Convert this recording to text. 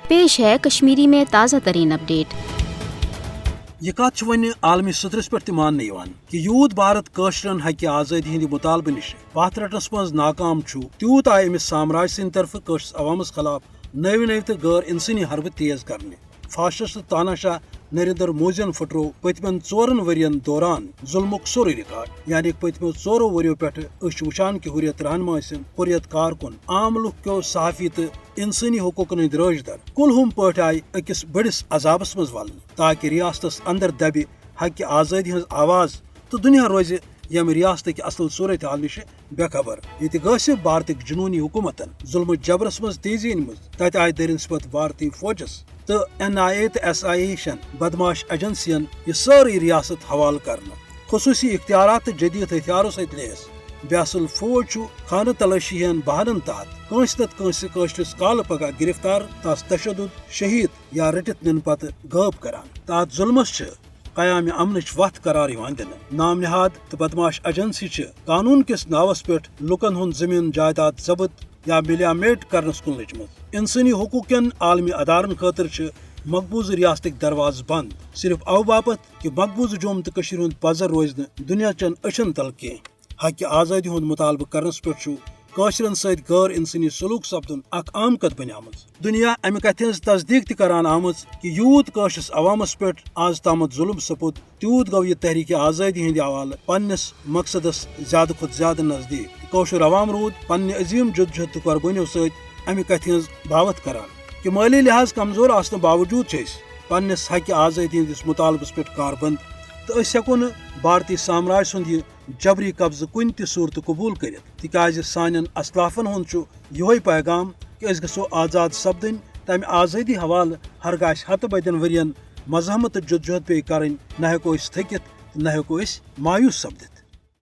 پیش ہے کشمیری میں تازہ ترین اپڈیٹ۔ یہ کت ون عالمی سطرس پہ ماننے کہ یوت بھارت قشرن ہکہ آزادی ہند مطالبہ نش پتھ رٹنس مز ناکام تیوت آئے امس سامراج سند طرف قشرس عوامس خلاف نو تو غیر انسانی حربہ تیز کرنے۔ فاشسٹ تاناشاہ نریندر مودین پھٹرو پتمن 4 ورین دوران ظلمک سوری ریکارڈ، یعنی پتمو 4 وریو پہ وچان کہ حریت رہنما سن حریت کارکن عام لوک کیو صحافی تو انسانی حقوقن ہند راج در کلہم پہ آئی اکس بڑس عذابس مز ولن تاکہ ریاستس اندر دبہ حقہ آزادی ہز آواز تو دنیا روز یم ریاست کی اصل صورت حال نش بے خبر۔ یہ غاصب بھارتک جنونی حکومتن ظلم جبرس مز تیزی انمز، تت آئی درنسبت بھارتی فوجس تو NIA تو SIA شن بدماش ایجنسین یہ ساری ریاست حوالہ کرنا، خصوصی اختیارات جدید ہتھیاروں ست لیس۔ بے اصل فوج خانہ تلاشی ہن بہانن تحت کنس نت کنس قشرس کال پگہ گرفتار، تاس تشدد، شہید یا رٹت نن پتہ غائب کران۔ تات ظلمس قیام امنچ وت قرار دن۔ نام نہاد تو بدماش ایجنسی قانون کس ناوس پہ لکن ہند زمین جائیداد ضبط یا ملیا میٹ کرنس کن لجمت۔ انسانی حقوق کن عالمی ادارن خاطر مقبوض ریاستک درواز بند، صرف او باپت کہ مقبوض جوم تو ہند پزر روز دنیا چن اچھن تل کی۔ حقہ آزادی ہند مطالبہ کرنس پہ قاشرن ست غیر انسانی سلوک سپدن اخ عام کت بنی دنیا امہ کتھ ہز تصدیق تران آمت کہ یوت قشرس عوامس پہ آز تامت ظلم سپود تیوت گو یہ تحریک آزادی ہند حوالہ پنس مقصدس زیادہ کھت زیادہ نزدیک۔ قشر عوام رود پنہ عظیم جدوجہد تو قربانیوں ست امہ کتھ ہز باوت کران کہ مالی لحاظ کمزور آسن باوجود پنس حقہ آزادی ہندس مطالبس پہ کاربند، تو اس ہیکو بھارتی سامراج سند یہ جبری قبضہ کن تہ صورت قبول کرت، تکیاز سانن اسلافن ہند یہ پیغام کہ اس گژھو آزاد سپدن، تمہ آزادی حوالہ ہرگاہ ہتہ بدین ورین مزاحمت جدوجہد پی کریں، نہ ہیکو اس تھکت نہ ہیکو اس مایوس سپدت۔